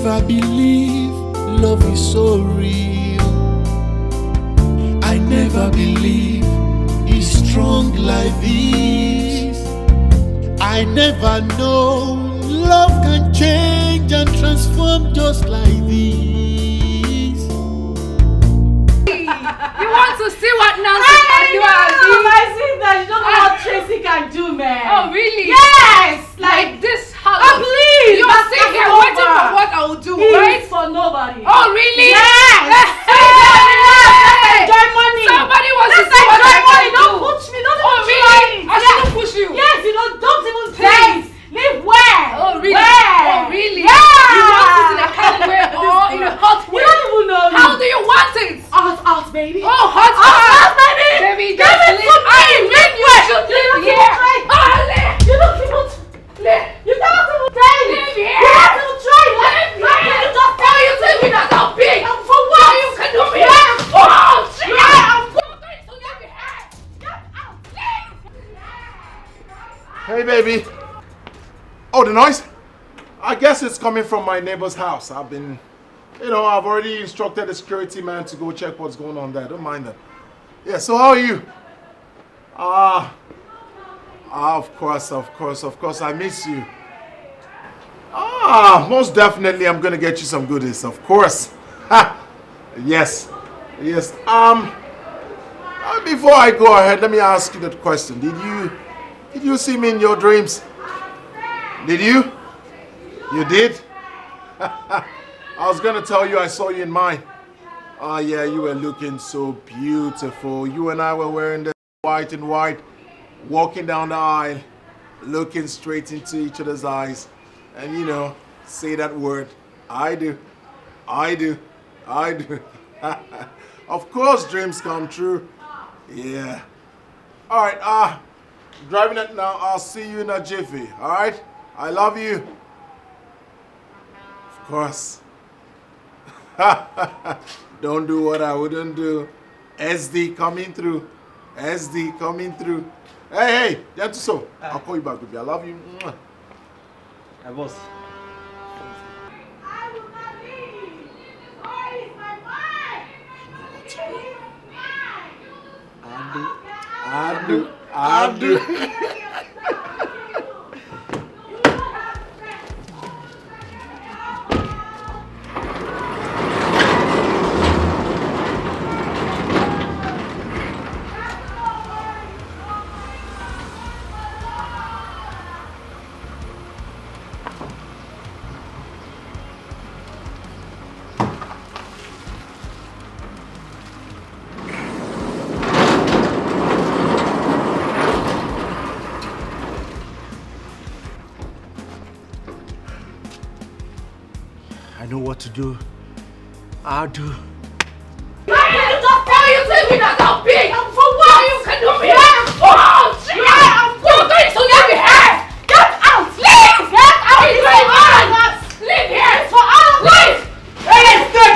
never believe love is so real. I never believe it's strong like this. I never know love can change and transform just like this. You want to see what Nancy can do? I see that you don't know what Tracy can do, man. Oh, really? Yes! Like this house. Oh, please! You are sitting here waiting for what I will do, right? For nobody. Oh, really? Yes! Hey! Enjoy money! Somebody wants to Let's see what I enjoy money! can Don't do. push me! Don't Oh, even really? try. I shouldn't push you. Yes, you don't even try. Live where? Oh, really? Where? Oh, really? Yeah! You want it in a hot way or in a hot way? You don't even know me. How do you want it? Out, baby. Oh, hot, baby! Baby, Give just it live. to me! You should live here. You don't even Live. You don't even try. Live here. You don't even try. Live How can you just Oh, you think we not that big? For what? Oh, you can do me. Yeah. Oh, shit. Yeah, I'm going to live here. Get out. Leave. Hey, baby. Oh, the noise? I guess it's coming from my neighbor's house. I've already instructed the security man to go check what's going on there. Don't mind that. Yeah, so how are you? Of course, I miss you. Most definitely I'm gonna get you some goodies, of course. Ha! Yes. Before I go ahead, let me ask you that question. Did you see me in your dreams? Did you? You did? I was gonna tell you I saw you in mine. Oh yeah, you were looking so beautiful. You and I were wearing the white and white, walking down the aisle, looking straight into each other's eyes, and say that word, I do. Of course dreams come true. Yeah. Alright, driving it now. I'll see you in a jiffy, alright? I love you. Of course. Don't do what I wouldn't do. SD coming through. Hey, Gentle, I'll call you back, baby. I love you. Hey, boss. I will not leave. Where is my wife? I do. I know what to do. I'll do. You think we not that big? For what? You can do me. Oh, shit. You're going to live here. Get out! Leave. Get out! It's It's for for all all of of us. us! Live here. It's for all of us! Leave. Idiot.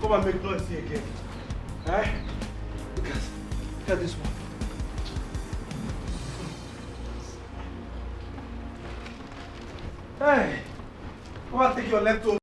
Come and make noise here again. Eh? Look at this one. Hey! Come and take your leftover.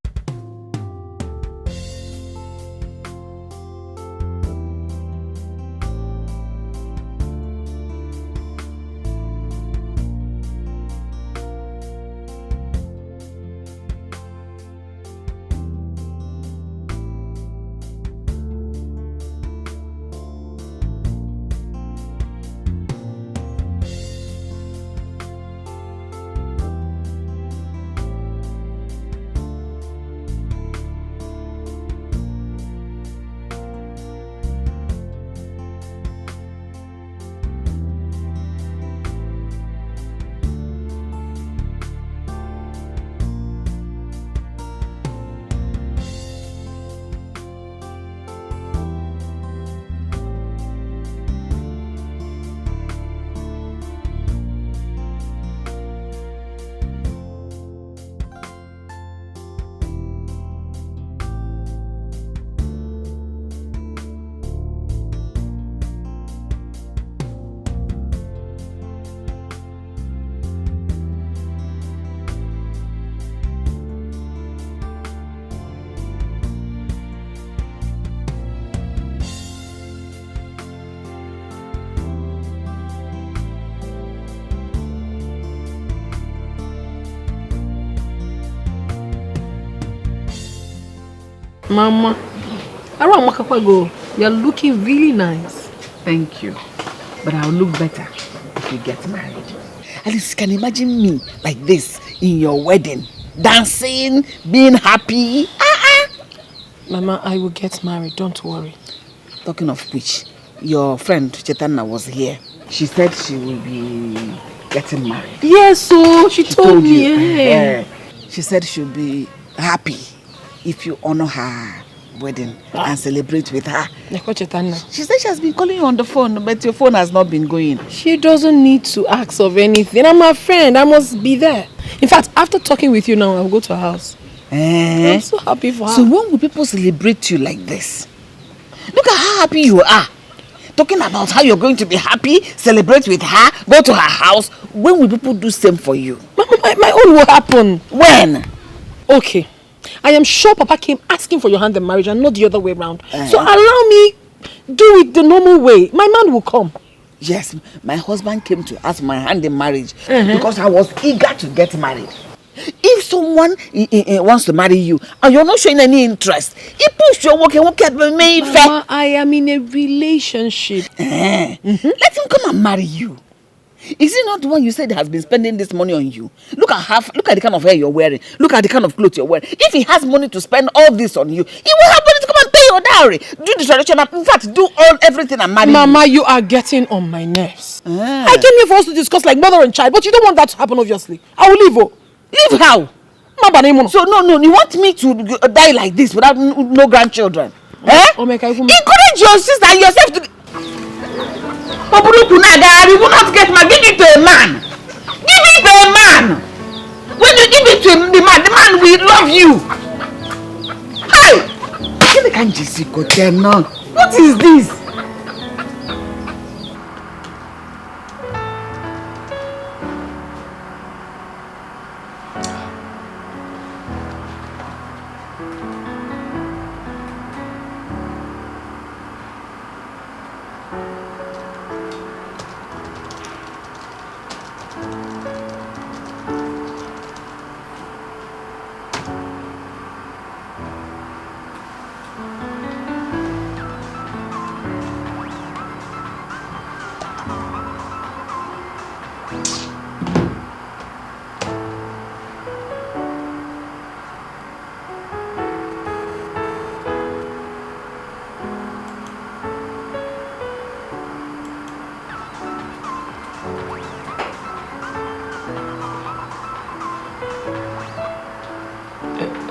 Mama, you're looking really nice. Thank you. But I'll look better if you get married. At least you can imagine me like this in your wedding. Dancing, being happy. Mama, I will get married, don't worry. Talking of which, your friend Chetana was here. She said she will be getting married. Yes, so she told me. Yeah. She said she'll be happy if you honor her wedding and celebrate with her. She said she has been calling you on the phone, but your phone has not been going. She doesn't need to ask of anything. I'm her friend. I must be there. In fact, after talking with you now, I'll go to her house. I'm so happy for her. So when will people celebrate you like this? Look at how happy you are. Talking about how you're going to be happy, celebrate with her, go to her house. When will people do same for you? My own will happen. When? Okay. I am sure Papa came asking for your hand in marriage and not the other way around. So allow me do it the normal way. My man will come. Yes, my husband came to ask my hand in marriage because I was eager to get married. If someone wants to marry you and you're not showing any interest, Mama, I am in a relationship. Let him come and marry you. Is he not the one you said has been spending this money on you? Look at the kind of hair you're wearing. Look at the kind of clothes you're wearing. If he has money to spend all this on you, he will have money to come and pay your dowry. Do the traditional, in fact, do everything and marry Mama, you are getting on my nerves. I came here for us to discuss like mother and child, but you don't want that to happen, obviously. I will leave. Leave how? So no, you want me to die like this without no grandchildren? Encourage your sister and yourself to... You will not get married. Give it to a man. Give it to a man. When you give it to the man will love you. Hey! What is this?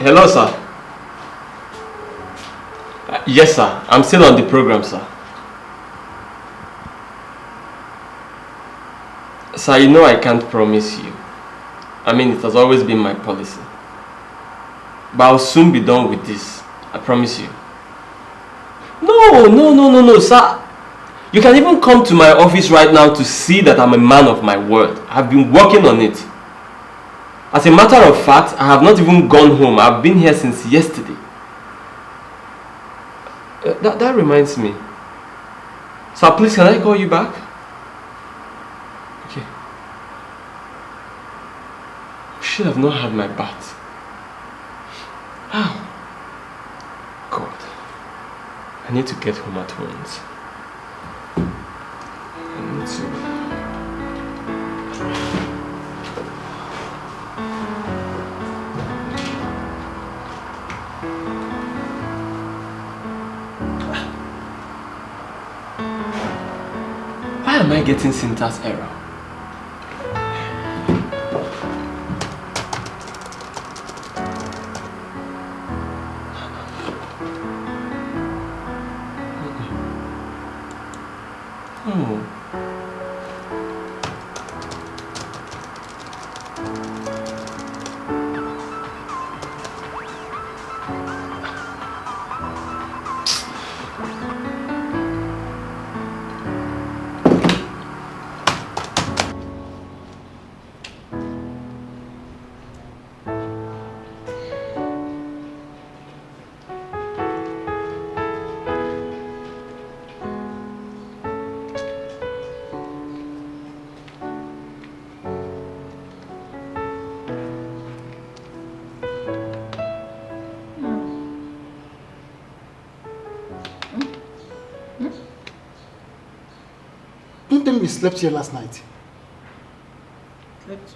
Hello, sir. Yes, sir. I'm still on the program, sir. Sir, you know I can't promise you. I mean, it has always been my policy. But I'll soon be done with this. I promise you. No, sir. You can even come to my office right now to see that I'm a man of my word. I've been working on it. As a matter of fact, I have not even gone home. I've been here since yesterday. That reminds me. Sir, please, can I call you back? Okay. I should have not had my bath. Ow. God. I need to get home at once. I need to... Why am I getting syntax error? Oh. claim you slept here last night. Slept?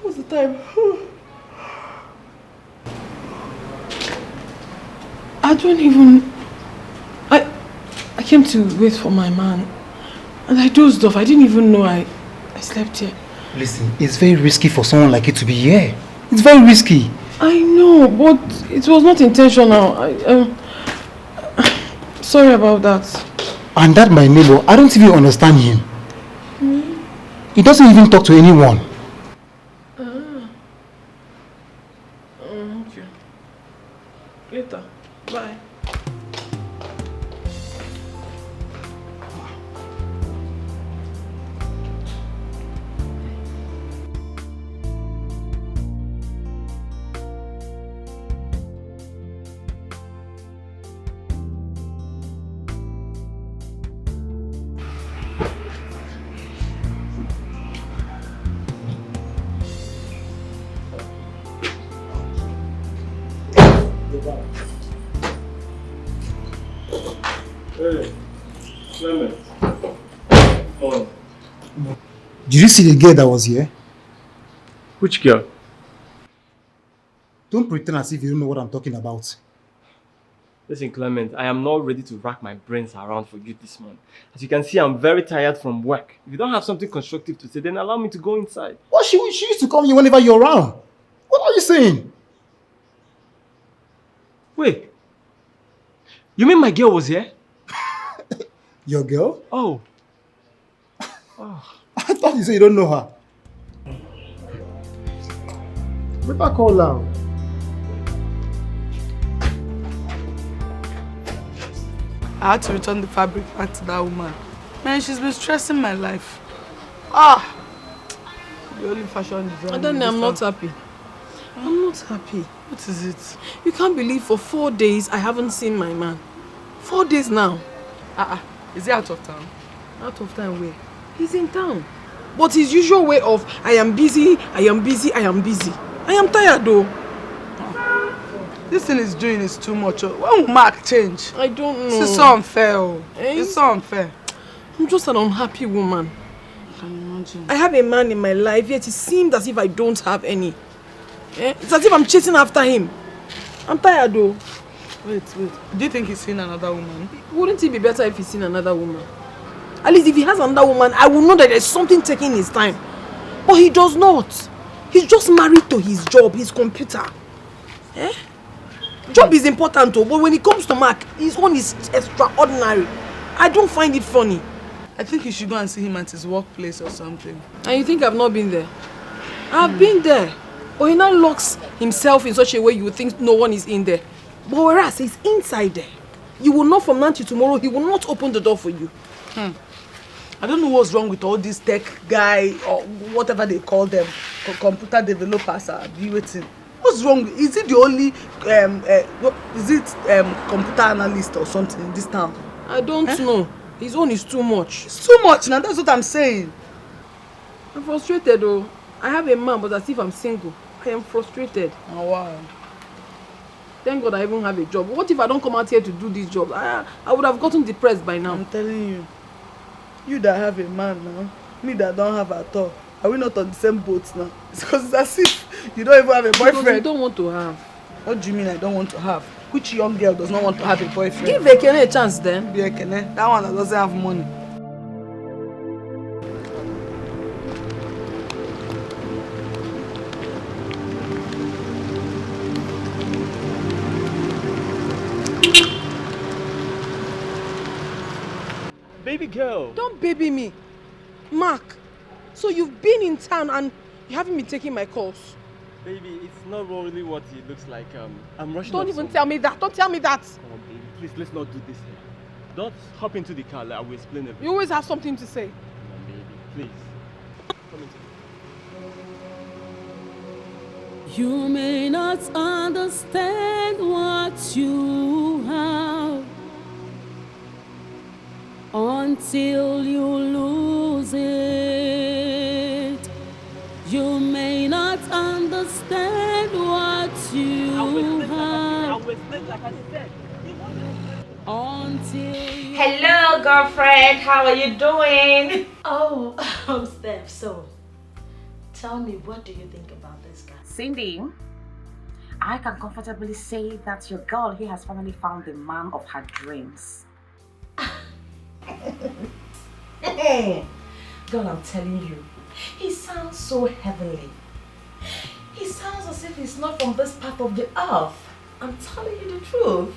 What's the time? I don't even... I came to wait for my man. And I dozed off. I didn't even know I slept here. Listen, it's very risky for someone like you to be here. It's very risky. I know, but it was not intentional. Sorry about that. And that my neighbor, I don't even understand him. He doesn't even talk to anyone. Okay. Later. Bye. Hey, Clement. On. Did you see the girl that was here? Which girl? Don't pretend as if you don't know what I'm talking about. Listen, Clement, I am not ready to rack my brains around for you this morning. As you can see, I'm very tired from work. If you don't have something constructive to say, then allow me to go inside. Well, she used to come here whenever you're around. What are you saying? Wait. You mean my girl was here? Your girl? Oh. I thought you said you don't know her. Better call her. I had to return the fabric back to that woman. Man, she's been stressing my life. The only fashion designer. And then I'm not happy. I'm not happy. What is it? You can't believe for 4 days I haven't seen my man. 4 days now. Is he out of town? Out of town where? He's in town. But his usual way of, I am busy, I am busy, I am busy. I am tired though. This thing is doing is too much. When will Mark change? I don't know. This is so unfair. It's so unfair. I'm just an unhappy woman. I can imagine. I have a man in my life, yet it seems as if I don't have any. It's as if I'm chasing after him. I'm tired though. Wait. Do you think he's seen another woman? Wouldn't it be better if he's seen another woman? At least if he has another woman, I will know that there's something taking his time. But he does not. He's just married to his job, his computer. Job is important too, but when it comes to Mark, his own is extraordinary. I don't find it funny. I think you should go and see him at his workplace or something. And you think I've not been there? I've been there. But he now locks himself in such a way you would think no one is in there. But whereas he's inside there, you will know from now till tomorrow, he will not open the door for you. I don't know what's wrong with all these tech guy or whatever they call them, computer developers are waiting. What's wrong? Is it the only computer analyst or something in this town? I don't know. His own is too much. It's too much now, that's what I'm saying. I'm frustrated though. I have a man, but as if I'm single. I am frustrated. Oh wow. Thank God I even have a job. What if I don't come out here to do this job? I would have gotten depressed by now. I'm telling you. You that have a man now, me that don't have at all. Are we not on the same boat now? It's because it's as if you don't even have a boyfriend. Because you don't want to have. What do you mean I don't want to have? Which young girl does not want to have a boyfriend? Give Ekene a chance then. Be Ekene. That one that doesn't have money. Baby girl. Don't baby me. Mark, so you've been in town and you haven't been taking my calls. Baby, it's not really what it looks like. I'm rushing. Don't even tell me that. Don't tell me that. Come on, baby. Please, let's not do this here. Don't hop into the car. I will explain everything. You always have something to say. Come on, baby. Please. Come into the You may not understand what you have until you lose it. You may not understand what you have. until you... Hello, girlfriend. How are you doing? Oh, I'm Steph. So, tell me, what do you think about this guy? Cindy, I can comfortably say that your girl here has finally found the man of her dreams. Girl, I'm telling you, he sounds so heavenly. He sounds as if he's not from this part of the earth. I'm telling you the truth.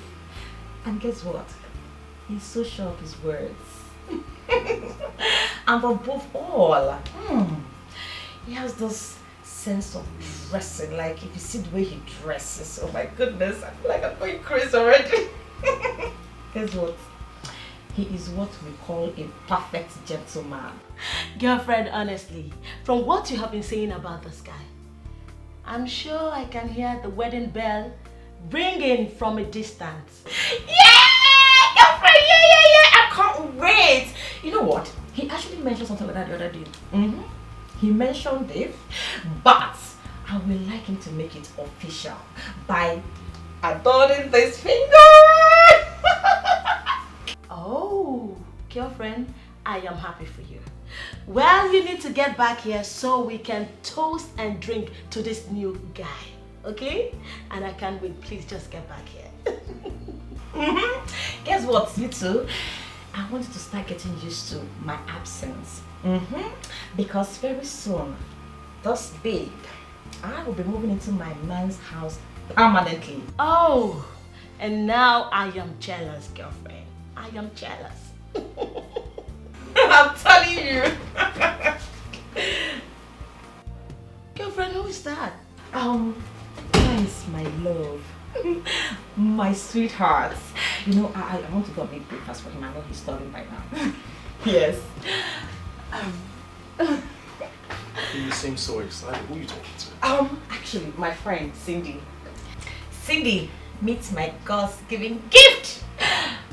And guess what? He's so sure of his words. And above all, he has this sense of dressing. Like if you see the way he dresses, oh my goodness, I feel like I'm going crazy already. Guess what? He is what we call a perfect gentleman. Girlfriend, honestly, from what you have been saying about this guy, I'm sure I can hear the wedding bell ringing from a distance. Yeah! Girlfriend, yeah! I can't wait! You know what? He actually mentioned something like that the other day. He mentioned it, but I would like him to make it official by adorning this finger. Oh, girlfriend, I am happy for you. Well, you need to get back here so we can toast and drink to this new guy, okay? And I can't wait. Please just get back here. Guess what, you two? I want you to start getting used to my absence. Because very soon, this babe, I will be moving into my man's house permanently. Oh, and now I am jealous, girlfriend. I am jealous. I'm telling you. Girlfriend, who is that? That is my love. My sweetheart. You know, I want to go make breakfast for him. I know he's starving by now. Yes. You seem so excited. Who are you talking to? Actually, my friend Cindy. Cindy, meet my God's-given gift.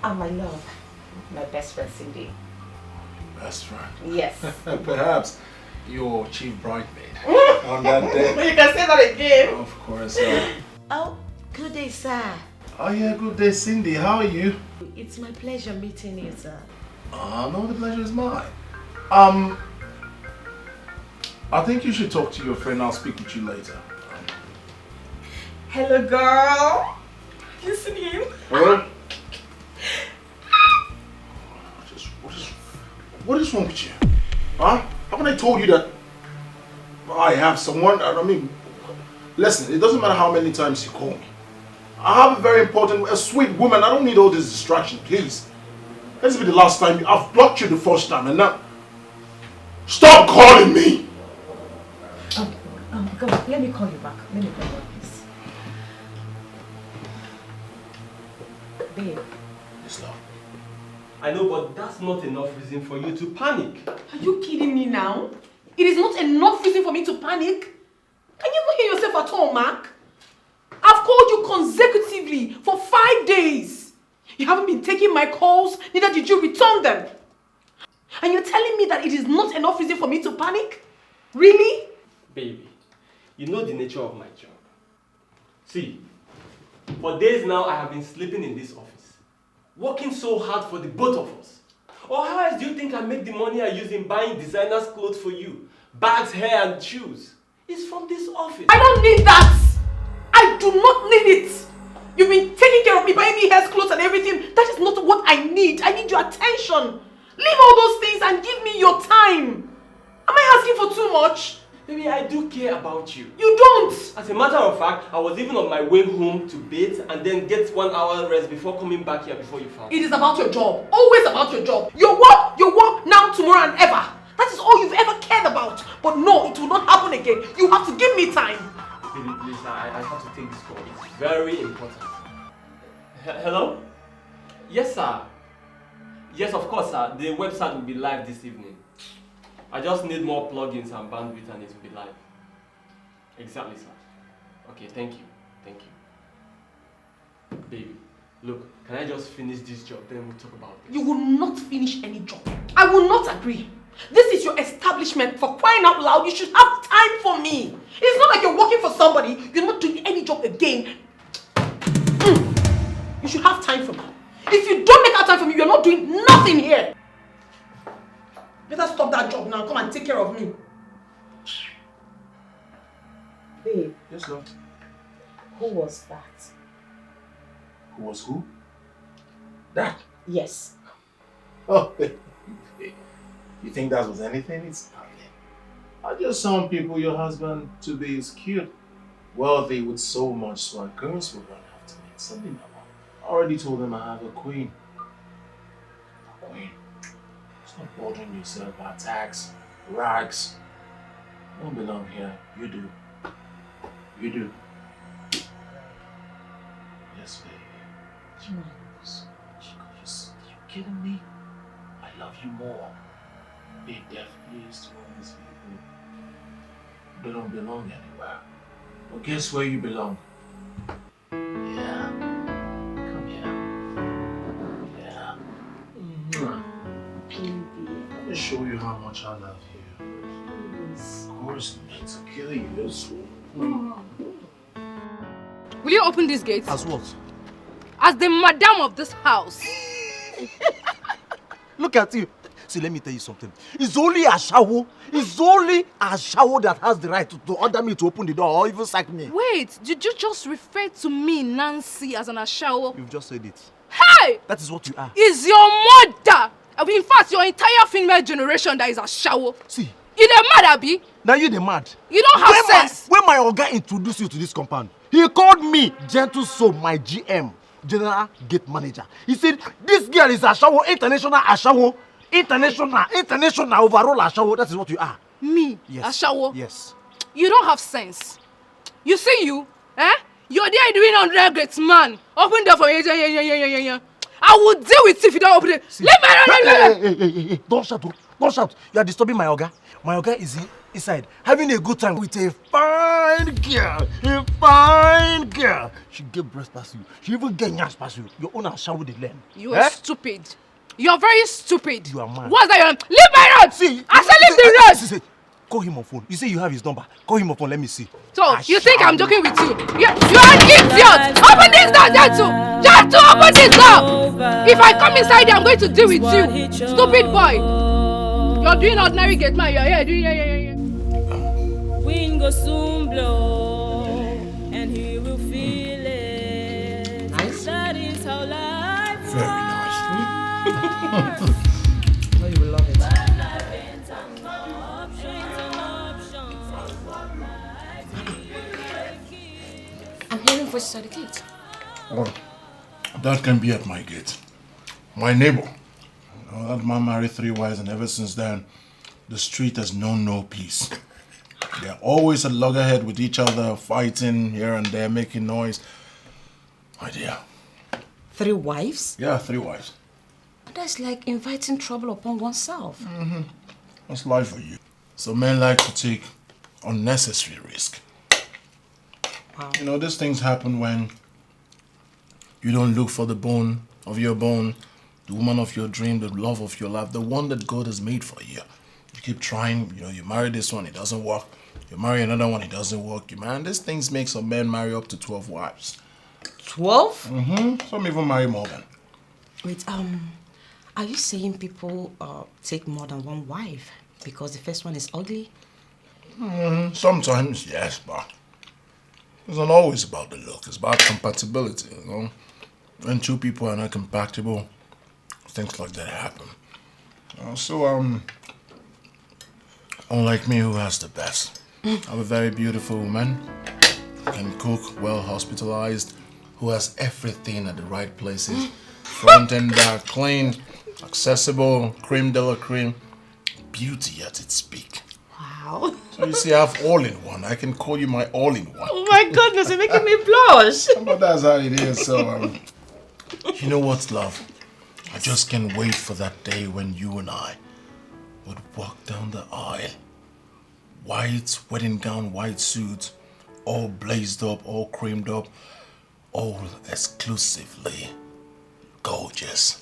My love, my best friend Cindy. Best friend? Yes. Perhaps your chief bridesmaid on that day. You can say that again. Of course. Oh, good day, sir. Oh yeah, good day, Cindy. How are you? It's my pleasure meeting you, sir. No, the pleasure is mine. I think you should talk to your friend. I'll speak with you later. Hello, girl. You seen him? Hello? What is wrong with you? Huh? Haven't I told you that I have someone? I mean, listen, it doesn't matter how many times you call me. I have a very important, a sweet woman. I don't need all this distraction, please. This will be the last time. I've blocked you the first time and now... Stop calling me! Go, let me call you back. Let me call you back, please. Babe. Yes, love. I know, but that's not enough reason for you to panic. Are you kidding me now? It is not enough reason for me to panic. Can you even hear yourself at all, Mark? I've called you consecutively for 5 days. You haven't been taking my calls, neither did you return them. And you're telling me that it is not enough reason for me to panic? Really? Baby, you know the nature of my job. See, for days now I have been sleeping in this office, working so hard for the both of us. Or how else do you think I make the money I use in buying designers clothes for you? Bags, hair and shoes. It's from this office. I don't need that! I do not need it! You've been taking care of me, buying me hair, clothes and everything. That is not what I need. I need your attention. Leave all those things and give me your time. Am I asking for too much? Baby, I do care about you. You don't! As a matter of fact, I was even on my way home to bathe and then get 1 hour rest before coming back here before you found me. It is about your job. Always about your job. Your work, now, tomorrow and ever. That is all you've ever cared about. But no, it will not happen again. You have to give me time. Baby, please, I have to take this call. It's very important. Hello? Yes, sir. Yes, of course, sir. The website will be live this evening. I just need more plugins and bandwidth and it will be live. Exactly, sir. Okay, thank you. Thank you. Baby, look, can I just finish this job, then we'll talk about this. You will not finish any job. I will not agree. This is your establishment. For crying out loud, you should have time for me. It's not like you're working for somebody, you're not doing any job again. You should have time for me. If you don't make out time for me, you're not doing nothing here. Better stop that job now. Come and take care of me. Babe. Yes, love. Who was that? Who was who? That? Yes. Oh, you think that was anything? It's nothing. I just some people your husband to be is cute, wealthy with so much swag. Girls will run after me. It's something I already told them I have a queen. A queen. Stop bothering yourself about tax, rags. I don't belong here. You do. You do. Yes, baby. You you kidding me? I love you more. Be deaf, please, to all these people. They don't belong anywhere. Well, guess where you belong? Yeah. Come here. Yeah. Let me show you how much I love you. Of course, I'm meant to kill you. Yes. Will you open this gate? As what? As the madam of this house. Look at you. See, let me tell you something. It's only a shower. It's only a shower that has the right to order me to open the door or even sack me. Wait, did you just refer to me, Nancy, as an ashawo? You've just said it. Hey! That is what you are. Is your mother? In fact, your entire female generation that is a ashawo. See. You the mad, Abi? Now you the mad. You don't have sense. When my Oga introduced you to this compound, he called me Gentle Soul, my GM, General Gate Manager. He said, this girl is Ashawo, international Ashawo, international overall Ashawo. That is what you are. Me? Yes. Ashawo? Yes. You don't have sense. You see you? Eh? You're there doing 100 great man. Open the door for me. I will deal with you if you don't open it. Leave me alone. Don't shout. Don't shout. You are disturbing my Oga. My Oga is inside having a good time with a fine girl. A fine girl. She get breast past you. She even get nyash past you. Your own Ashawo the land. You are stupid. You're very stupid. You are mad. What's that? Leave my road! See, I said leave the road! See, call him on phone. You say you have his number. Call him on phone. Let me see. So, you think I'm joking with you? You're an idiot! Open this door, Jatu! Jatu, open this door! If I come inside there, I'm going to deal with you. Stupid boy! You're doing ordinary gate man. You're here doing Wind go soon blow, and he will feel it. Nice. That is how life Very nice. No, you will love it. I'm hearing voices at the gate. Well, that can be at my gate. My neighbor. That man married 3 wives, and ever since then, the street has known no peace. They're always at loggerhead with each other, fighting here and there, making noise. My dear. 3 wives? Yeah, 3 wives. That's like inviting trouble upon oneself. Mm-hmm. That's life for you. So men like to take unnecessary risk. Wow. You know, these things happen when you don't look for the bone of your bone, the woman of your dream, the love of your life, the one that God has made for you. You keep trying, you know, you marry this one, it doesn't work. You marry another one, it doesn't work. Man, these things make some men marry up to 12 wives. 12? Mm-hmm. Some even marry more than. Wait, are you saying people take more than 1 wife because the first one is ugly? Sometimes, yes, but it's not always about the look. It's about compatibility, you know. When 2 people are not compatible, things like that happen. Unlike me, who has the best? I have a very beautiful woman, who can cook, well hospitalized, who has everything at the right places, front and back, clean, accessible, creme de la creme, beauty at its peak. Wow. So you see, I have all-in-one. I can call you my all-in-one. Oh my goodness, you're making me blush. But that's how it is. So, you know what's love? I just can't wait for that day when you and I would walk down the aisle. White wedding gown, white suit, all blazed up, all creamed up, all exclusively gorgeous.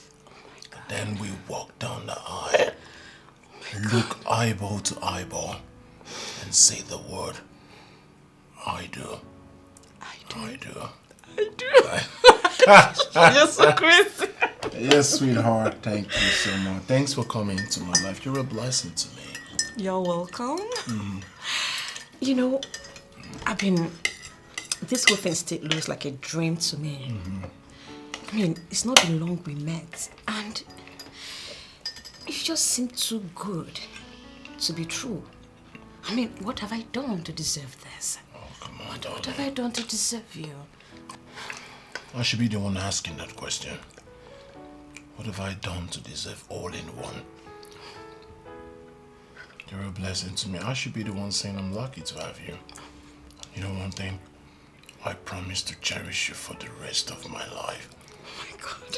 Then we walk down the aisle, look eyeball to eyeball, and say the word, I do. I do. I do. You're so crazy. Yes, sweetheart. Thank you so much. Thanks for coming into my life. You're a blessing to me. You're welcome. You know, this whole thing still looks like a dream to me. I mean, it's not been long we met, and it just seemed too good to be true. I mean, what have I done to deserve this? Oh, come on, What have I done to deserve you? I should be the one asking that question. What have I done to deserve all in one? You're a blessing to me. I should be the one saying I'm lucky to have you. You know one thing? I promise to cherish you for the rest of my life. Oh my God.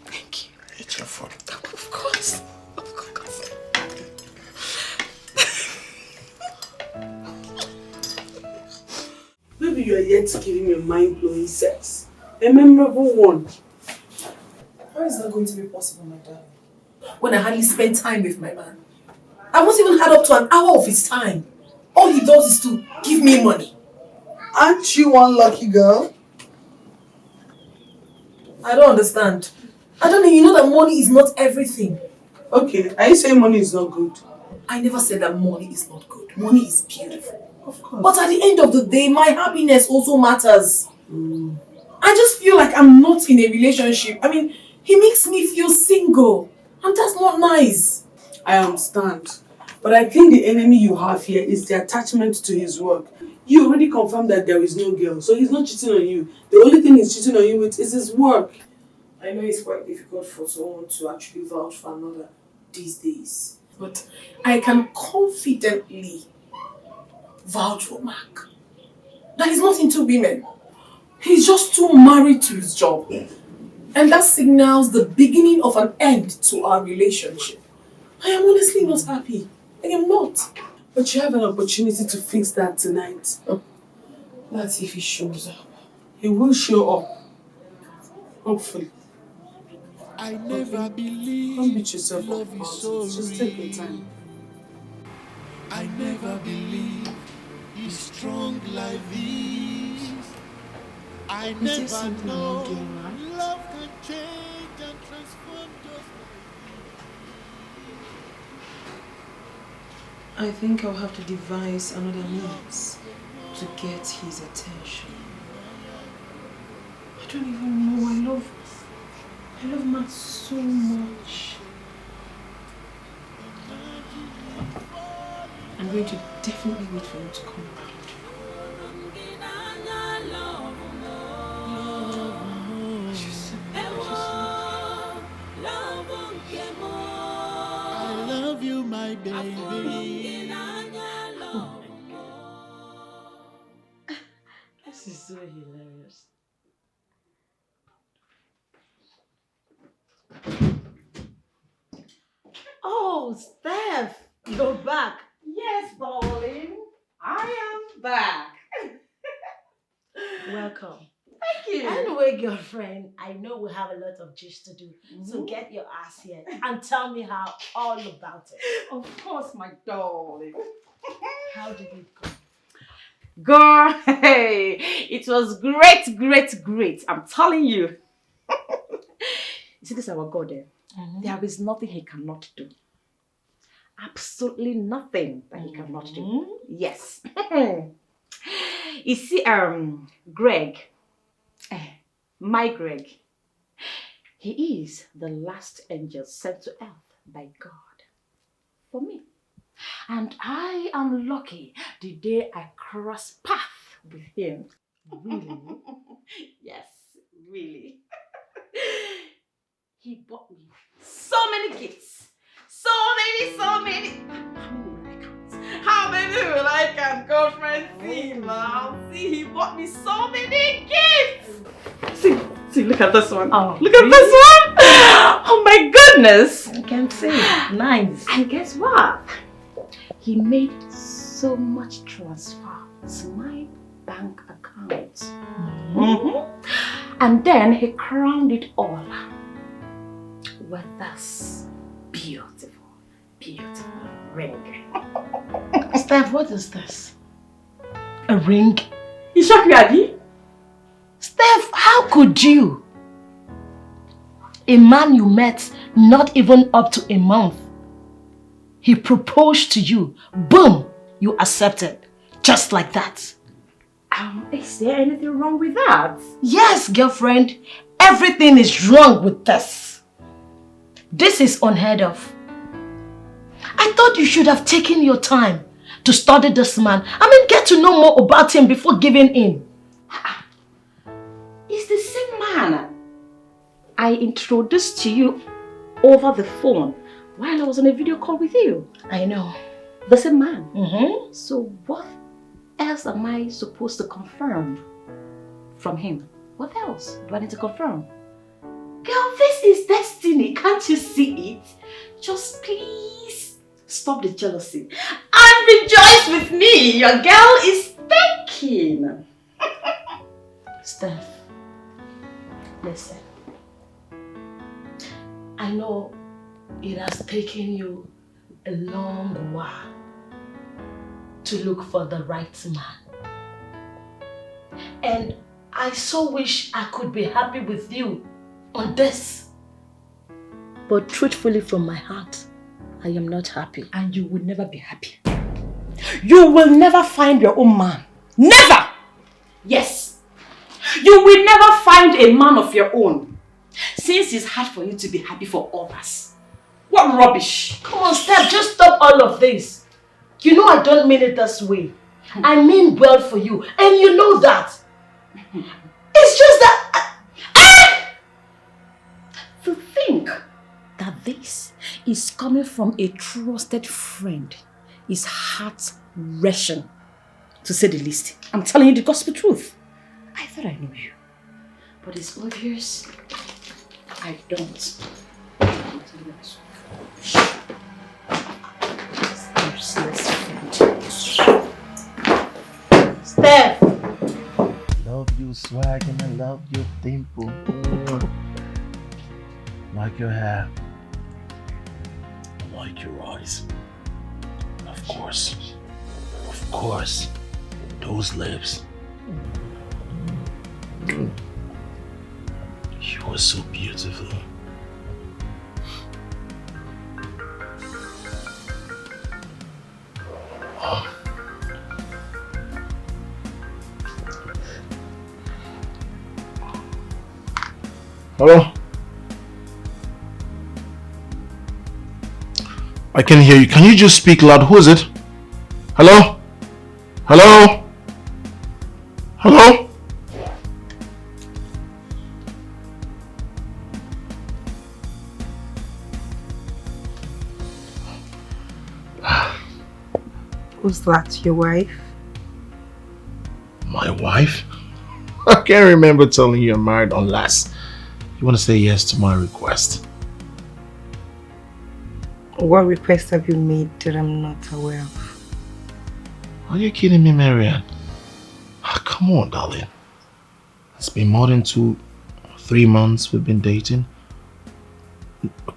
Thank you. It's your fault. Of course. Of course. Maybe you are yet to give him a mind-blowing sex. A memorable one. How is that going to be possible, my darling? When I hardly spend time with my man. I won't even had up to an hour of his time. All he does is to give me money. Aren't you one lucky girl? I don't understand. I don't know, you know that money is not everything. Okay, are you saying money is not good? I never said that money is not good. Money is beautiful. Of course. But at the end of the day, my happiness also matters. I just feel like I'm not in a relationship. I mean, he makes me feel single. And that's not nice. I understand. But I think the enemy you have here is the attachment to his work. You already confirmed that there is no girl, so he's not cheating on you. The only thing he's cheating on you with is his work. I know it's quite difficult for someone to actually vouch for another these days. But I can confidently vouch for Mark. That he's not into women. He's just too married to his job. And that signals the beginning of an end to our relationship. I am honestly not happy. I am not. But you have an opportunity to fix that tonight. That's if he shows up. He will show up. Hopefully. I never believed Don't beat yourself love up. is so Just take your real. time. I never believed it's strong like this. I there never something I'm know not doing right? love can change and transform just I think I'll have to devise another means to get his attention. I don't even know. I love Matt so much. I'm going to definitely wait for him to come around. I love you, my baby. This is so hilarious. Oh, Steph, you're back. Yes, darling. I am back. Welcome. Thank you. Anyway, girlfriend, I know we have a lot of gist to do, so get your ass here and tell me all about it. Of course, my darling. How did it go? Girl, hey, it was great. I'm telling you. You see, this is our God there. There is nothing he cannot do. Absolutely nothing that he cannot do. Yes. You see, Greg, my Greg, he is the last angel sent to earth by God for me. And I am lucky the day I cross path with him. Really? Yes, really. He bought me so many gifts. So many. How many will I count? Girlfriend, see now. See, he bought me so many gifts. See, look at this one. Oh, look at this one. Oh my goodness. I can see. Nice. And guess what? He made so much transfer to my bank account. And then he crowned it all with this beautiful ring. Steph, what is this? A ring? You shocked me, Adi? Steph, how could you? A man you met not even up to a month. He proposed to you. Boom! You accepted. Just like that. Is there anything wrong with that? Yes, girlfriend. Everything is wrong with this. This is unheard of. I thought you should have taken your time to study this man. Get to know more about him before giving in. It's the same man I introduced to you over the phone while I was on a video call with you. I know. The same man. Mm-hmm. So what else am I supposed to confirm from him? What else do I need to confirm? Girl, this is destiny. Can't you see it? Just please stop the jealousy and rejoice with me. Your girl is thinking. Steph, listen. I know it has taken you a long while to look for the right man. And I so wish I could be happy with you on this. But truthfully from my heart, I am not happy. And you will never be happy. You will never find your own man. Never! Yes. You will never find a man of your own. Since it's hard for you to be happy for others. What rubbish. Come on, Steph, just stop all of this. You know I don't mean it this way. I mean well for you. And you know that. It's just that... To think that this is coming from a trusted friend is heart-wrenching, to say the least. I'm telling you the gospel truth. I thought I knew you, but it's obvious I don't. I'm telling you this. Useless friend. Steph! Love your swag and I love your dimple. Like your hair. I like your eyes. Of course, those lips. You are so beautiful. Oh. Hello? I can hear you. Can you just speak loud? Who is it? Hello? Hello? Hello? Who's that? Your wife? My wife? I can't remember telling you I'm married unless you want to say yes to my request. What request have you made that I'm not aware of? Are you kidding me, Marianne? Come on, darling. It's been more than 3 months we've been dating.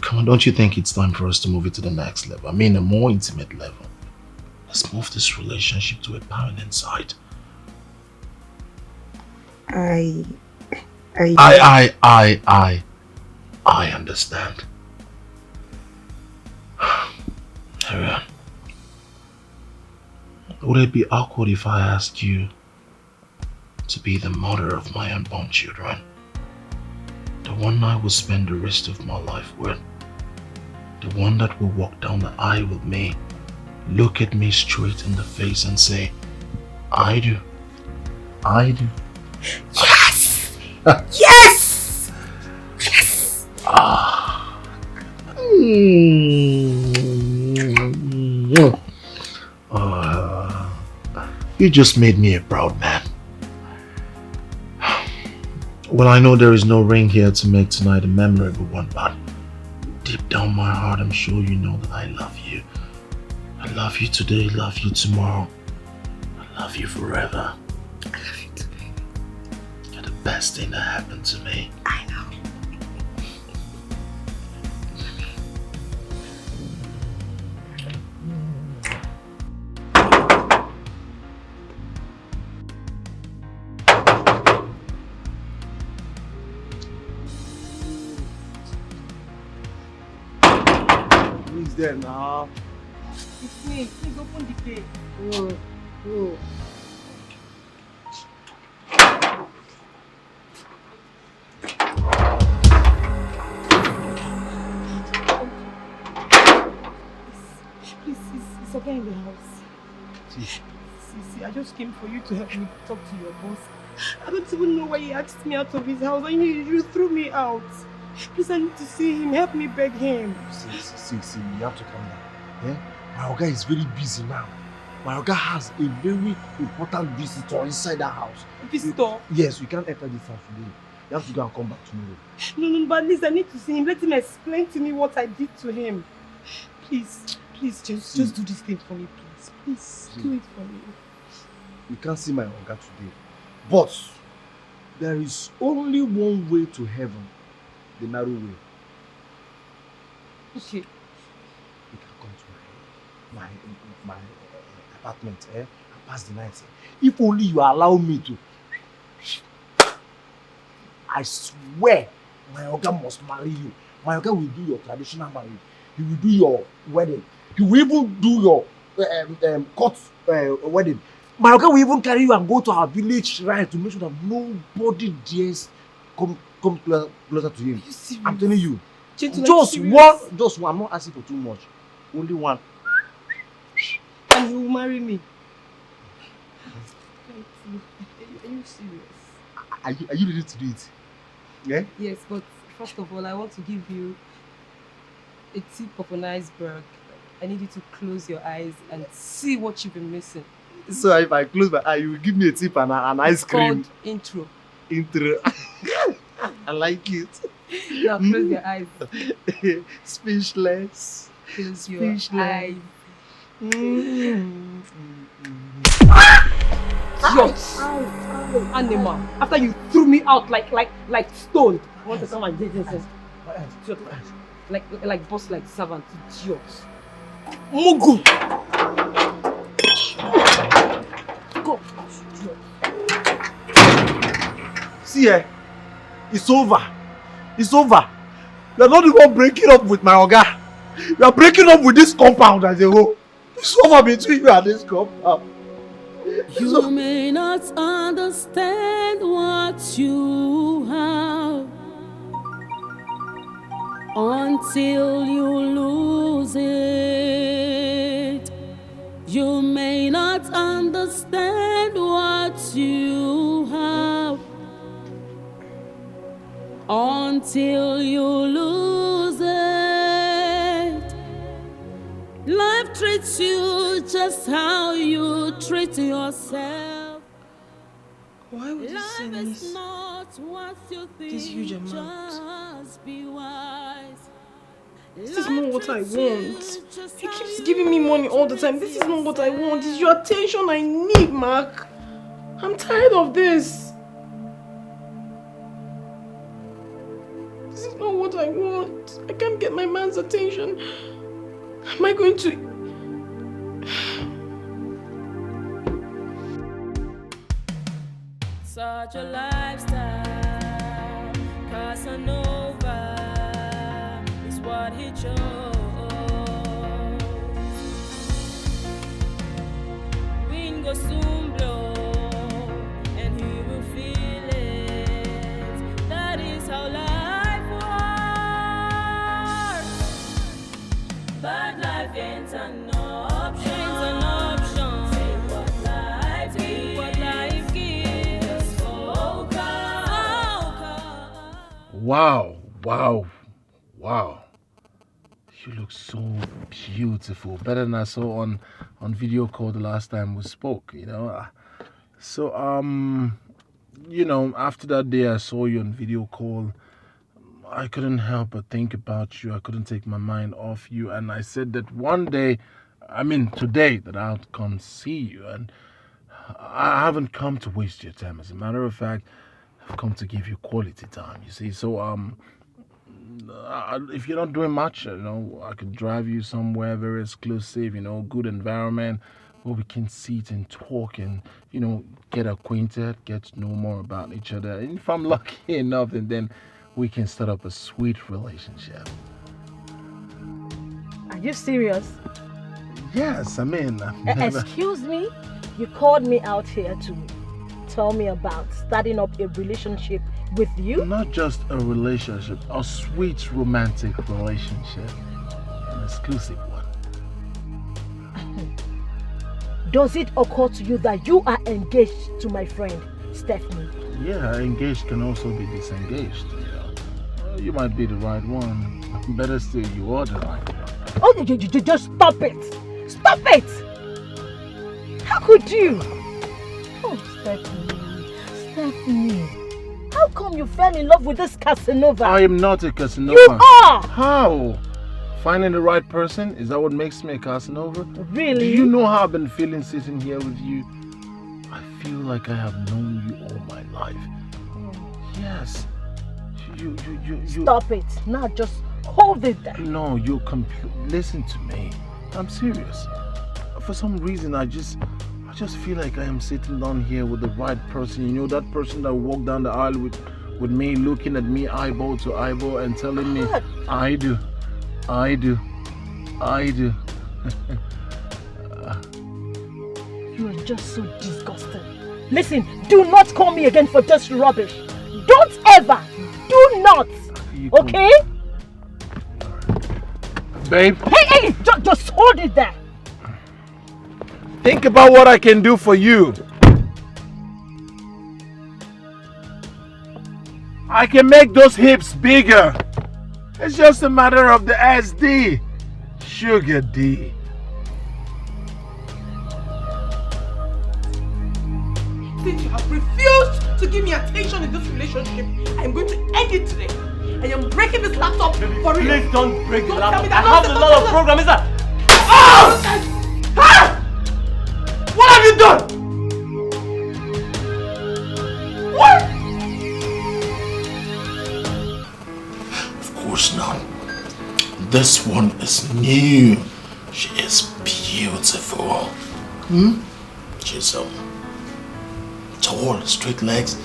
Come on, don't you think it's time for us to move it to the next level? I mean, a more intimate level. Let's move this relationship to a permanent side. I understand. Marianne, would it be awkward if I asked you to be the mother of my unborn children? The one I will spend the rest of my life with. The one that will walk down the aisle with me, look at me straight in the face and say, I do. I do. Yes! Yes! Yes! You just made me a proud man. Well, I know there is no ring here to make tonight a memorable one, but deep down my heart, I'm sure you know that I love you. I love you today, love you tomorrow. I love you forever. I love you too, baby. You're the best thing that happened to me. I know. there now. It's me. Please open the gate. No. Please, it's okay in the house. See, I just came for you to help me talk to your boss. I don't even know why he asked me out of his house and you threw me out. Please, I need to see him. Help me beg him. See, you have to calm down. Eh? My Oga is very busy now. My Oga has a very important visitor inside that house. Visitor? Yes, we can't enter this house today. You have to go and come back tomorrow. No, but at least I need to see him. Let him explain to me what I did to him. Please, just do this thing for me, please. Please, do it for me. You can't see my Oga today. But there is only one way to heaven. The narrow way. Okay. You can come to my apartment and pass the night. If only you allow me to. I swear, my Oga must marry you. My Oga will do your traditional marriage. He will do your wedding. He will even do your court wedding. My Oga will even carry you and go to our village shrine to make sure that nobody dares come closer to him. I'm telling you. Just one. I'm not asking for too much. Only one. And you will marry me. Are you serious? Are you ready to do it? Yeah? Yes, but first of all, I want to give you a tip of an iceberg. I need you to close your eyes and see what you've been missing. So if I close my eye, you will give me a tip and an ice cream. It's called intro. Intro. I like it. Now close your eyes. Speechless. Close your eyes. Yes. Animal. After you threw me out like stone. I want to come and do this. Like boss, like servant, idiot. Mugu. Go. See, it's over. It's over. You're not even breaking up with my Oga. You're breaking up with this compound as a whole. It's over between you and this compound. You may not understand what you have until you lose it. You may not understand what you have until you lose it. Life treats you just how you treat yourself. Why would you say this? This huge amount. This is not what I want. He keeps giving me money all the time. This is not what I want. It's your attention I need, Mark. I'm tired of this. This is not what I want. I can't get my man's attention. Am I going to... Such a lifestyle, Casanova is what he chose. Wind goes soon blow, and he will feel it. That is how life works. But life ain't an option. Take what life gives. Wow. You look so beautiful. Better than I saw on video call the last time we spoke, you know. So, you know, after that day I saw you on video call, I couldn't help but think about you. I couldn't take my mind off you. And I said that one day, today, that I'll come see you. And I haven't come to waste your time. As a matter of fact, I've come to give you quality time, you see. So, if you're not doing much, you know, I could drive you somewhere very exclusive, you know, good environment where we can sit and talk and, you know, get acquainted, get to know more about each other. And if I'm lucky enough, and then we can start up a sweet relationship. I Are you serious? Yes, I mean, I've never... Excuse me? You called me out here to tell me about starting up a relationship with you? Not just a relationship, a sweet romantic relationship. An exclusive one. Does it occur to you that you are engaged to my friend, Stephanie? Yeah, engaged can also be disengaged. You might be the right one. Better still, you are the right one. Oh, you just stop it! Stop it! How could you? Oh, Stephanie. How come you fell in love with this Casanova? I am not a Casanova. You are! How? Finding the right person? Is that what makes me a Casanova? Really? Do you know how I've been feeling sitting here with you? I feel like I have known you all my life. Yes. You. Stop it. Now just hold it there. No, you're listen to me. I'm serious. For some reason, I just feel like I am sitting down here with the right person. You know, that person that walked down the aisle with me, looking at me eyeball to eyeball and telling me, I do. You are just so disgusting. Listen, do not call me again for this rubbish. Don't ever. Do not. Okay? Babe. Hey, just hold it there. Think about what I can do for you. I can make those hips bigger. It's just a matter of the SD. Sugar D. Since you have refused to give me attention in this relationship, I'm going to end it today. I am breaking this laptop for real. Please don't break the laptop. I have have a lot of programs. Oh! Ah! What have you done? What? Of course not. This one is new. She is beautiful. She's tall, straight legs.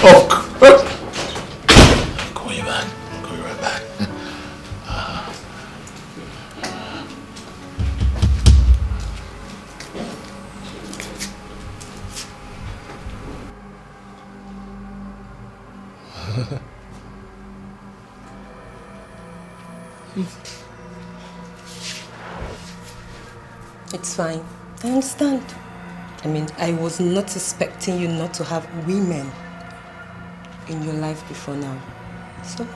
Oh, call you back. Call you right back. It's fine. I understand. I mean, I was not expecting you not to have women in your life before now. So?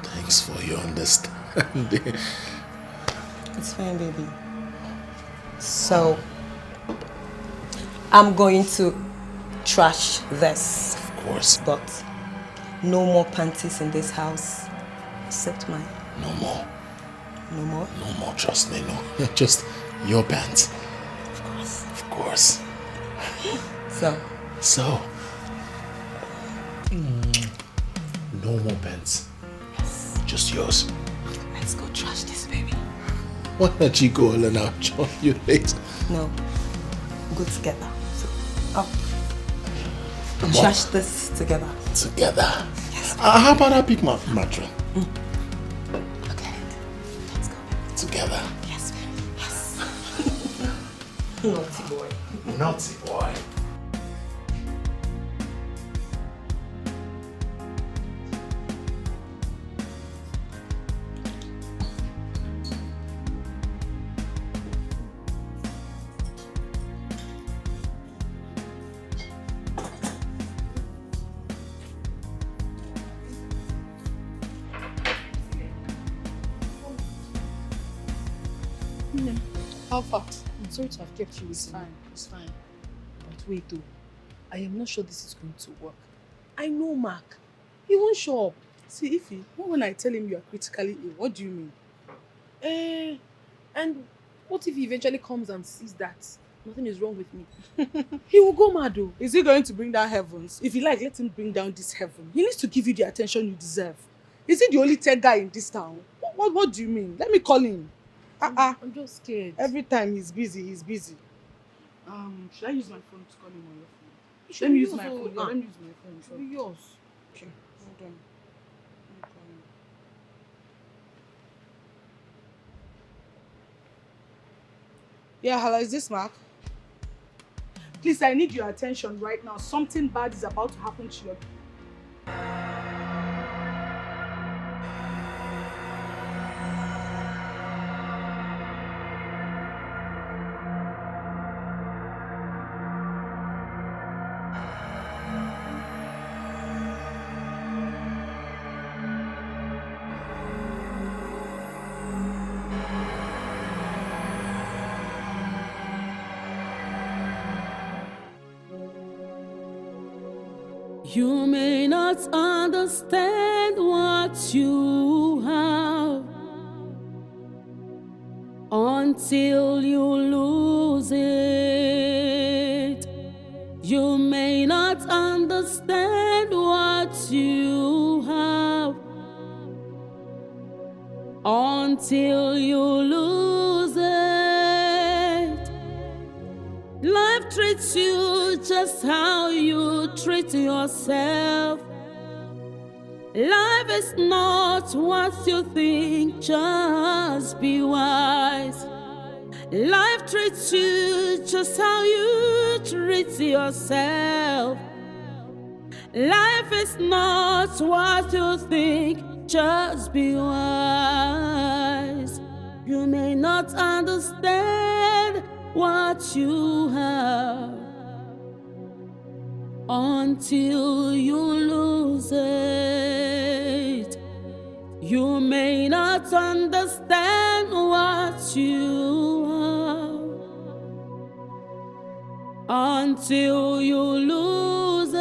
Thanks for your understanding. It's fine, baby. So, I'm going to trash this. Of course. But no more panties in this house except mine. No more. No more? No more, trust me, no. Just your pants. Of course. Of course. So? No more pants. Yes. Just yours. Let's go trash this, baby. Why don't you go alone? I'll join you later. No. Go together. So, trash this together. Together? Yes. How about I pick my mattress? Okay. Let's go. Together? Yes, baby. Yes. Naughty boy. Naughty boy. How far? I'm sorry to have kept you. It's fine. It's fine. But wait though. I am not sure this is going to work. I know Mark. He won't show up. See, Ify, when I tell him you are critically ill, what do you mean? And what if he eventually comes and sees that nothing is wrong with me? He will go mad though. Is he going to bring down heavens? If you like, let him bring down this heaven. He needs to give you the attention you deserve. Is he the only tech guy in this town? What do you mean? Let me call him. I'm just scared. Every time he's busy, he's busy. Should I use my phone to call him on your phone? Let me use my phone. Let me use my phone. Should be yours. Okay, hold on. Yeah, hello, is this Mark? Please, I need your attention right now. Something bad is about to happen to your... You may not understand what you have until you lose it. You may not understand what you have until you lose it. Life treats you just how you treat yourself. Life is not what you think, just be wise. Life treats you just how you treat yourself. Life is not what you think, just be wise. You may not understand what you have until you lose it. You may not understand what you have until you lose it.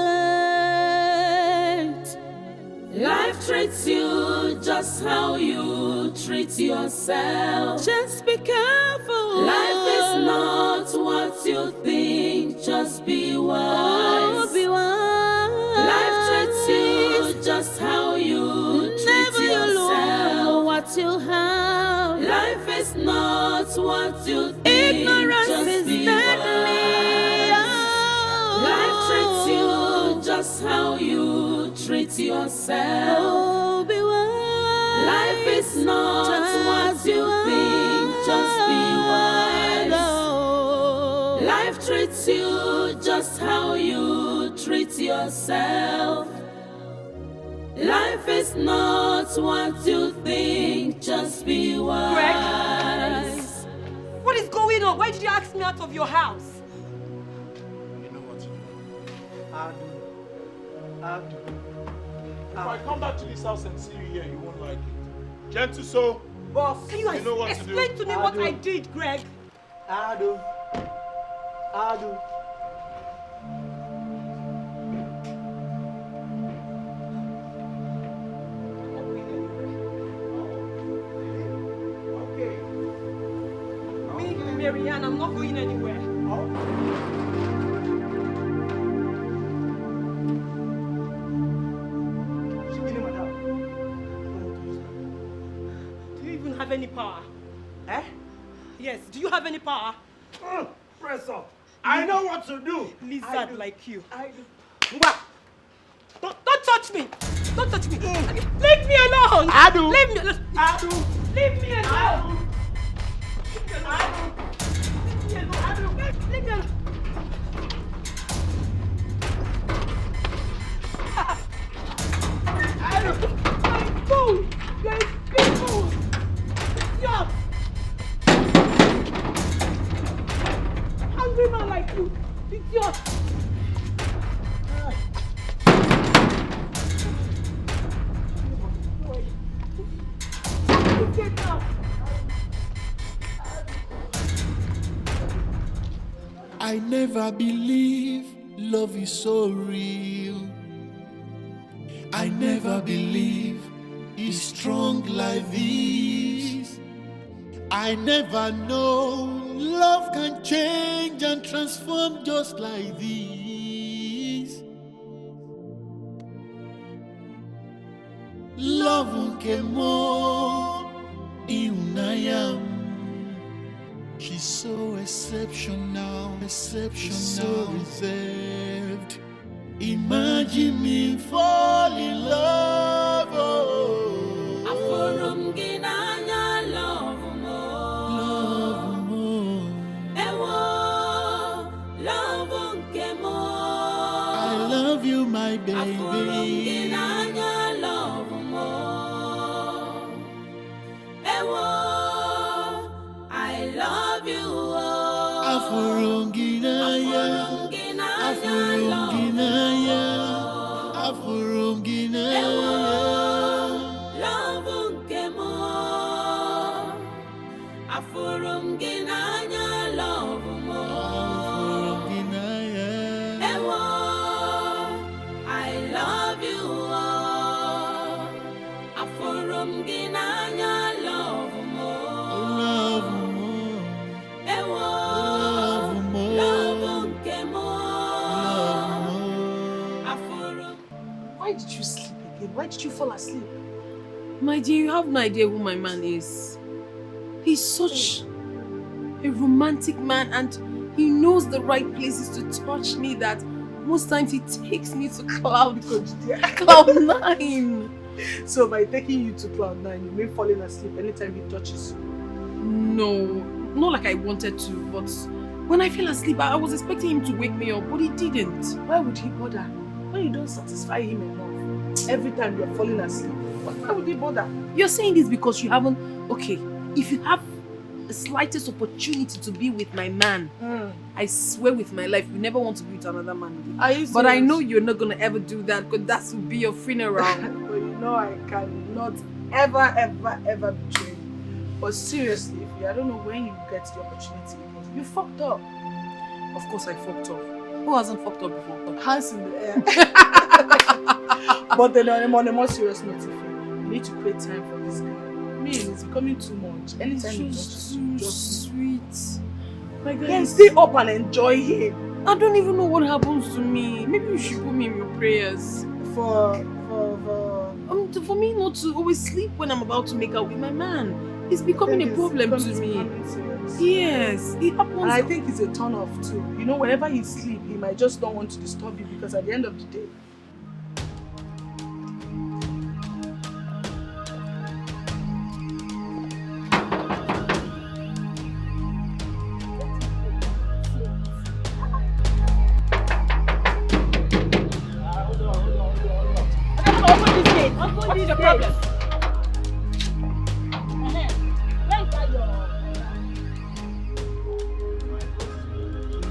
Life treats you just how you treat yourself. Just be careful. Life is not what you think, just be wise. Oh, be wise. Life treats you just how you treat yourself. What you have. Life is not what you think. Ignorance just is deadly. Oh. Life treats you just how you treat yourself. Oh, be wise. Life is not what you think. Just be wise. Oh. Life treats you just how you treat yourself. Life is not what you think, just be wise. Greg? What is going on? Why did you ask me out of your house? You know what to do. Adu. If I come back to this house and see you here, you won't like it. Gentle soul. Boss, can you know what to do. explain to me what I did, Greg? Adu. Me, Marianne, I'm not going anywhere. Do you even have any power? Eh? Yes, do you have any power? Press up. I know what to do. Lizard like you. I do. Don't touch me! Don't touch me! Leave me alone! Adu! Leave me alone! Adu! Leave me alone! Leave me alone! Adu! You're a fool! You're a big fool! Stop! Hungry man like you! Idiot! Get up! I never believe love is so real. I never believe it's strong like this. I never know love can change and transform just like this. Love came more in Naija. She He's so exceptional, exceptional, so reserved. Imagine me fall in love. Oh. Aforum ginanya love more. Ewo love nkemo. I love you, my baby. Aforum ginanya love more. Ewo I love you. Aforum ginanya love nkemo. Aforum ginanya love more. Ewo I love you. Aforum ginanya love more. Ewo love nkemo. Aforum. Why did you sleep again? Why did you fall asleep? My dear, you have no idea who my man is. He's such a romantic man and he knows the right places to touch me that most times he takes me to cloud 9. So by taking you to cloud 9, you may falling asleep anytime he touches you? No, not like I wanted to, but when I fell asleep, I was expecting him to wake me up, but he didn't. Why would he bother? When you don't satisfy him enough, every time you're falling asleep, why would he bother? You're saying this because you haven't... Okay, if you have the slightest opportunity to be with my man, I swear with my life, you never want to be with another man. But I know you're not going to ever do that because that will be your funeral. But you know I cannot ever betray you. But seriously, I don't know when you get the opportunity. You fucked up. Of course I fucked up. Who hasn't fucked up before? Hands in the air. But then on a more serious note, you need to create time for this guy. I mean, it's becoming too much. Anytime you just sweet. My God, then stay up and enjoy him. I don't even know what happens to me. Maybe you should put me in your prayers. For me not to always sleep when I'm about to make out with my man. It's becoming a problem to me. Yes, it happens. And I think it's a turn off too. You know, whenever he sleeps, he might just don't want to disturb you because at the end of the day, What is your problem?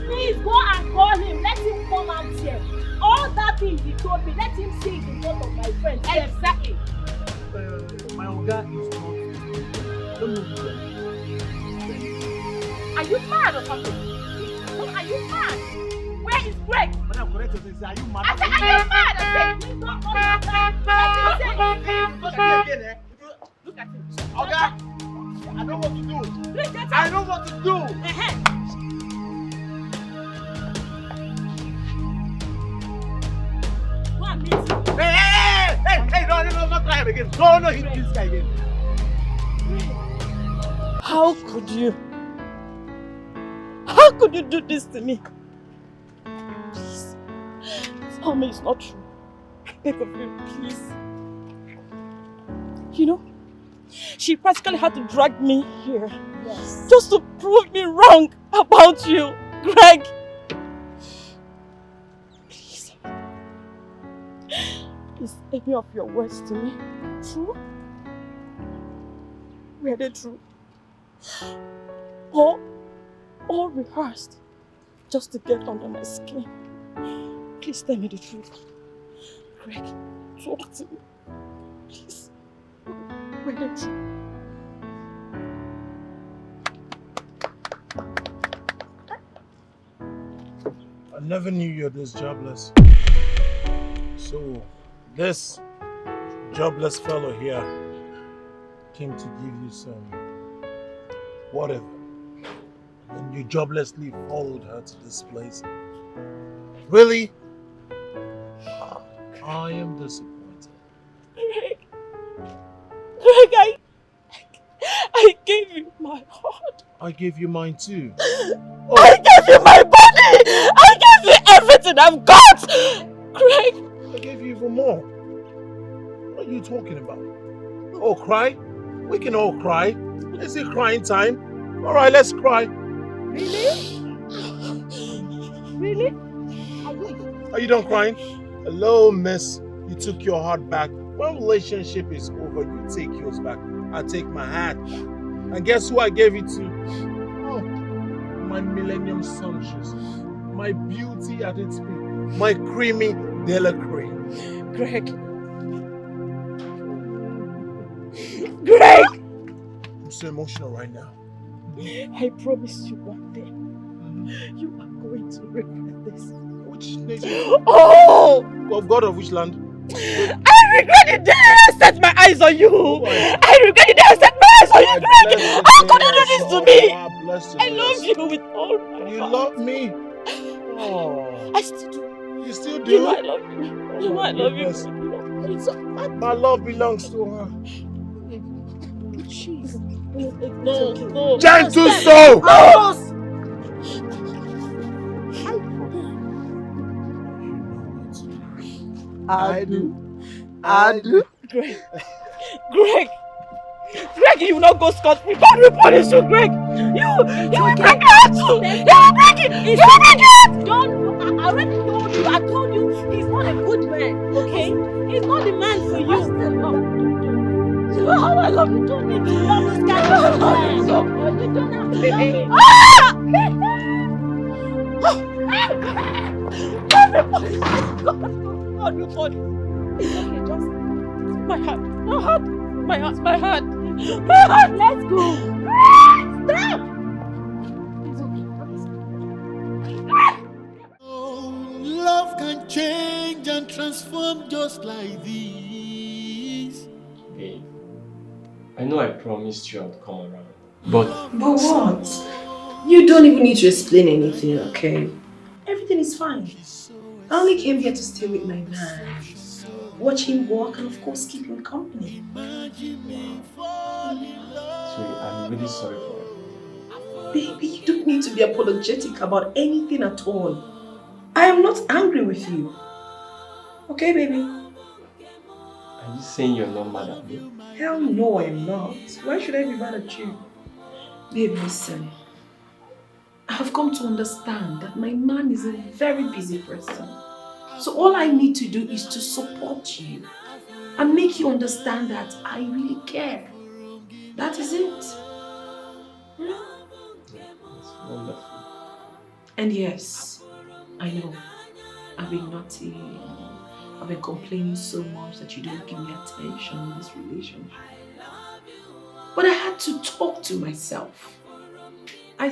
Please go and call him. Let him come out here. All that thing he told me, let him see it in front of my friends. Exactly. My Oga is not. Don't move there. Are you mad or something? Are you mad? Where is Greg? Madam, correct yourself. Are you mad? I said, are you mad? I said, please don't come out there. Look at him again, eh? Look at him. Oga, I know what to do. I know what to do. Go and meet him. Hey, no, not try him again. No, hit this guy again. How could you? How could you do this to me? Please, tell me it's not true. I beg of you, please. You know, she practically had to drag me here. Yes. Just to prove me wrong about you, Greg. Please. Is any of your words to me true? Were they true? Or all rehearsed just to get under my skin? Please tell me the truth. Greg, talk to me. Please. Were they true? I never knew you're this jobless. So, this jobless fellow here came to give you some whatever. And you joblessly followed her to this place. Really? I am disappointed. Greg, I gave you my heart. I gave you mine too. Oh. I gave you my body! I gave you everything I've got! Craig! I gave you even more. What are you talking about? Oh, cry? We can all cry. Is it crying time? Alright, let's cry. Really? Really? Are you done crying? Hello, miss. You took your heart back. When relationship is over, you take yours back. I take my heart back. And guess who I gave it to? Oh, my Millennium Sun shoes. My beauty at its peak. My creamy Della cream. Greg. Greg! I'm so emotional right now. I promise you one day, you are going to regret this. Which nation? Oh! Of God of which land? I regret the day I set my eyes on you! I regret the day I set my eyes on you, Greg! How could you do this to me? I love you with all my heart. You love me? Oh. I still do. You still do? You know I love you. You know I love you. My love belongs to her. Jeez. No. Gentle soul! I do. Greg, you will not go scot-free. God will punish you, Greg. You will break out. You will break it. You will break it. Don't. I already told you. I told you he's not a good man. Okay? He's not the man for you. You know how I love you. You don't need to love this guy. I love you so much. You don't have to love him. God will punish you. Okay, just my heart. Let's go. Stop. Love can change and transform just like this. Babe, I know I promised you I'd come around, but what? You don't even need to explain anything, okay? Everything is fine. I only came here to stay with my man, watch him work, and of course keep him company. Sweetie, I'm really sorry for it. Baby, you don't need to be apologetic about anything at all. I am not angry with you. Okay, baby? Are you saying you're not mad at me? Hell no, I'm not. Why should I be mad at you? Babe, listen. I have come to understand that my man is a very busy person. So all I need to do is to support you and make you understand that I really care. That is it. It's wonderful. And yes, I know, I've been naughty. I've been complaining so much that you don't give me attention in this relationship. But I had to talk to myself. I